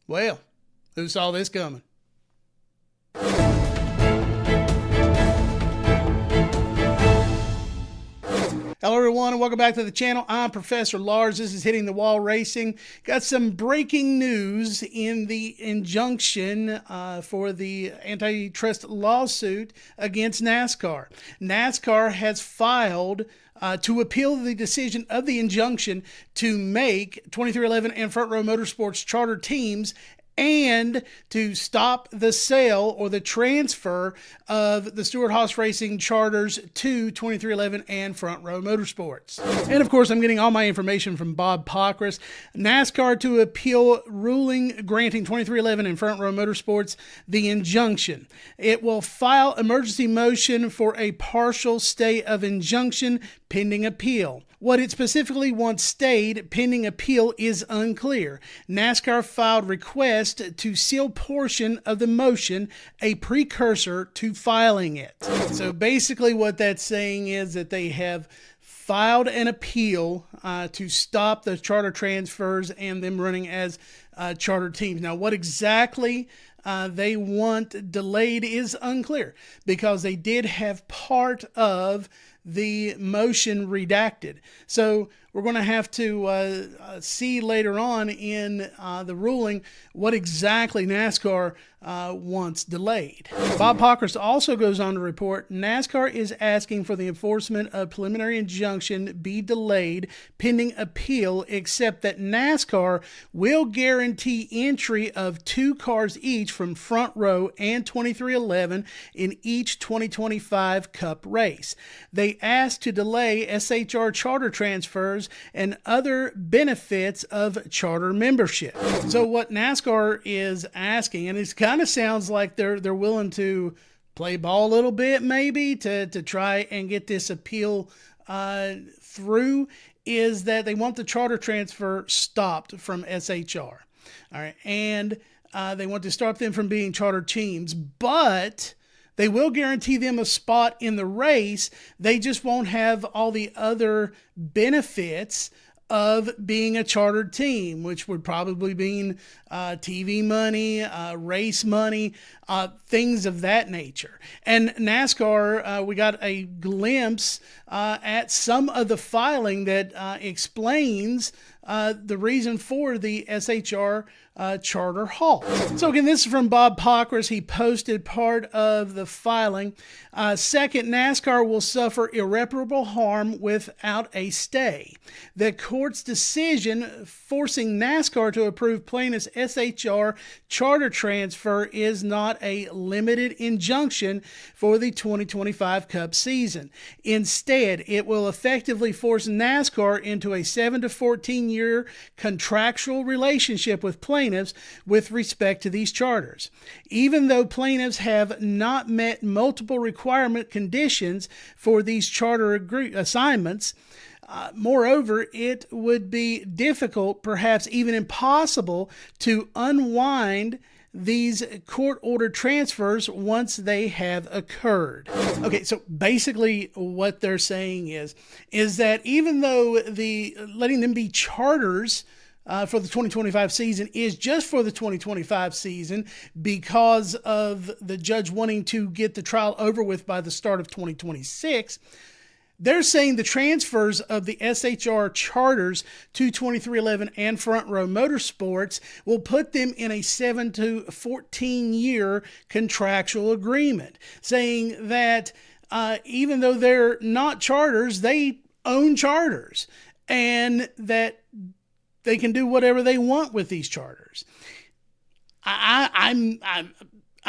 Well, who saw this coming? Hello everyone and welcome back to the channel. I'm Professor Lars. This is Hitting the Wall Racing. Got some breaking news in the injunction for the antitrust lawsuit against NASCAR. NASCAR has filed to appeal the decision of the injunction to make 2311 and Front Row Motorsports charter teams and to stop the sale or the transfer of the Stewart Haas Racing charters to 2311 and Front Row Motorsports. And of course, I'm getting all my information from Bob Pockris. NASCAR to appeal ruling granting 2311 and Front Row Motorsports the injunction. It will file emergency motion for a partial stay of injunction pending appeal. What it specifically wants stayed pending appeal is unclear. NASCAR filed request to seal portion of the motion, a precursor to filing it. So basically what that's saying is that they have filed an appeal to stop the charter transfers and them running as charter teams. Now, what exactly they want delayed is unclear because they did have part of the motion redacted. So we're going to have to see later on in the ruling what exactly NASCAR wants delayed. Bob Pockris also goes on to report NASCAR is asking for the enforcement of preliminary injunction be delayed pending appeal, except that NASCAR will guarantee entry of 2 cars each from Front Row and 2311 in each 2025 Cup race. They asked to delay SHR charter transfers and other benefits of charter membership. So what NASCAR is asking, and it kind of sounds like they're willing to play ball a little bit maybe to try and get this appeal through, is that they want the charter transfer stopped from SHR. All right, and they want to stop them from being charter teams, but they will guarantee them a spot in the race. They just won't have all the other benefits of being a chartered team, which would probably mean TV money, race money, things of that nature. And NASCAR, we got a glimpse at some of the filing that explains the reason for the SHR charter halt. So again, this is from Bob Pockris. He posted part of the filing. Second, NASCAR will suffer irreparable harm without a stay. The court's decision forcing NASCAR to approve plaintiff's SHR charter transfer is not a limited injunction for the 2025 Cup season. Instead, it will effectively force NASCAR into a 7 to 14 year contractual relationship with plaintiffs with respect to these charters. Even though plaintiffs have not met multiple requirement conditions for these charter assignments, moreover, it would be difficult, perhaps even impossible, to unwind these court-ordered transfers once they have occurred. Okay, so basically what they're saying is that even though the letting them be charters for the 2025 season is just for the 2025 season because of the judge wanting to get the trial over with by the start of 2026, they're saying the transfers of the SHR charters to 2311 and Front Row Motorsports will put them in a 7 to 14 year contractual agreement, saying that even though they're not charters, they own charters and that they can do whatever they want with these charters. I'm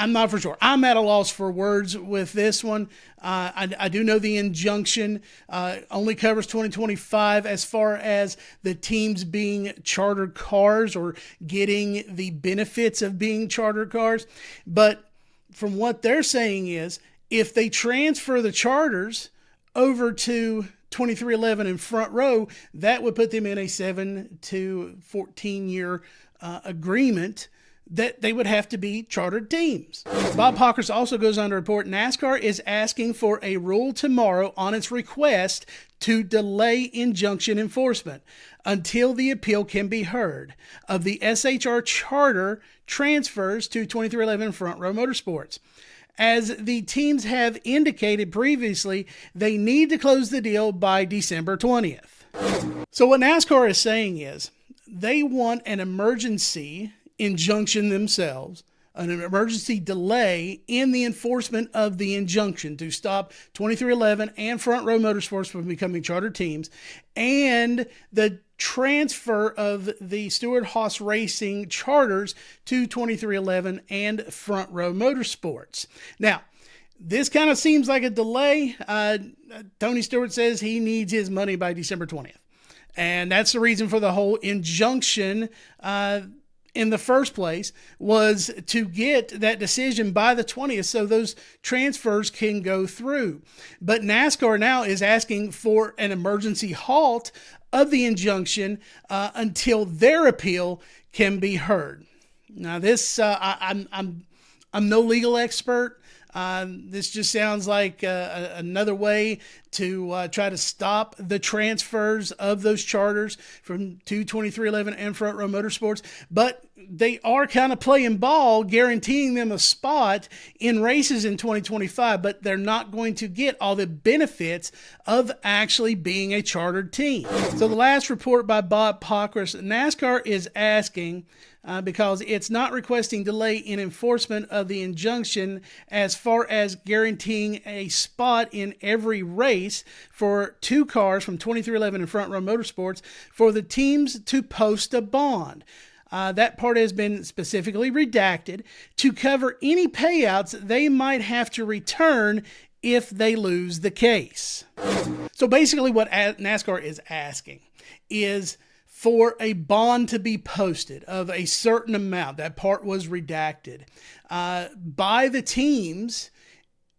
not for sure. I'm at a loss for words with this one. I do know the injunction only covers 2025 as far as the teams being chartered cars or getting the benefits of being chartered cars. But from what they're saying is, if they transfer the charters over to 2311 and Front Row, that would put them in a 7 to 14 year agreement that they would have to be chartered teams. Bob Pockrass also goes on to report NASCAR is asking for a rule tomorrow on its request to delay injunction enforcement until the appeal can be heard of the SHR charter transfers to 2311 Front Row Motorsports. As the teams have indicated previously, they need to close the deal by December 20th. So what NASCAR is saying is they want an emergency injunction themselves, an emergency delay in the enforcement of the injunction to stop 2311 and Front Row Motorsports from becoming charter teams, and the transfer of the Stewart Haas Racing charters to 2311 and Front Row Motorsports. Now, this kind of seems like a delay. Tony Stewart says he needs his money by December 20th. And that's the reason for the whole injunction in the first place, was to get that decision by the 20th so those transfers can go through. But NASCAR now is asking for an emergency halt of the injunction until their appeal can be heard. Now, this I'm no legal expert. This just sounds like another way to try to stop the transfers of those charters from 2311 and Front Row Motorsports. But they are kind of playing ball, guaranteeing them a spot in races in 2025, but they're not going to get all the benefits of actually being a chartered team. So the last report by Bob Pockrass, NASCAR is asking because it's not requesting delay in enforcement of the injunction as far as guaranteeing a spot in every race for two cars from 2311 and Front Row Motorsports for the teams to post a bond. That part has been specifically redacted to cover any payouts they might have to return if they lose the case. So basically what NASCAR is asking is for a bond to be posted of a certain amount. That part was redacted by the teams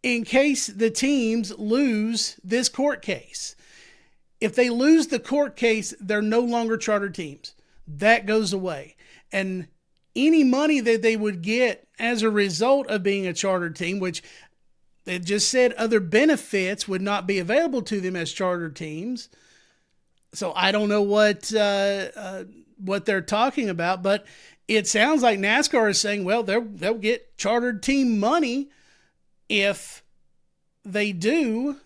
in case the teams lose this court case. If they lose the court case, they're no longer chartered teams. That goes away. And any money that they would get as a result of being a chartered team, which they just said other benefits would not be available to them as chartered teams. So I don't know what they're talking about, but it sounds like NASCAR is saying, well, they'll get chartered team money if they do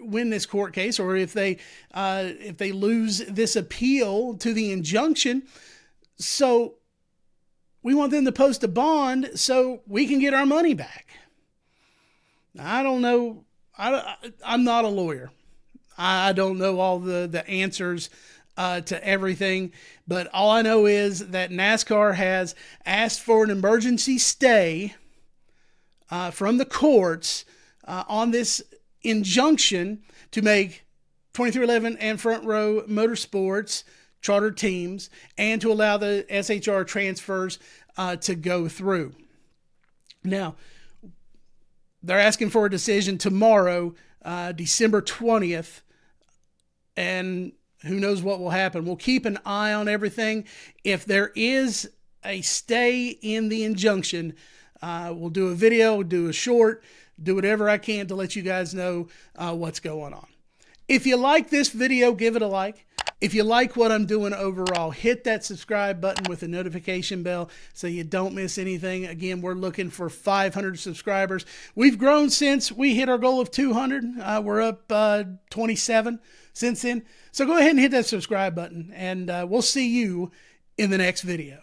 win this court case, or if they lose this appeal to the injunction. So we want them to post a bond so we can get our money back. I don't know. I'm not a lawyer. I don't know all the answers to everything, but all I know is that NASCAR has asked for an emergency stay from the courts on this injunction to make 2311 and Front Row Motorsports charter teams and to allow the SHR transfers to go through. Now, they're asking for a decision tomorrow, December 20th, and who knows what will happen. We'll keep an eye on everything. If there is a stay in the injunction, we'll do a video, do a short, do whatever I can to let you guys know what's going on. If you like this video, give it a like. If you like what I'm doing overall, hit that subscribe button with the notification bell so you don't miss anything. Again, we're looking for 500 subscribers. We've grown since we hit our goal of 200. We're up 27 since then. So go ahead and hit that subscribe button, and we'll see you in the next video.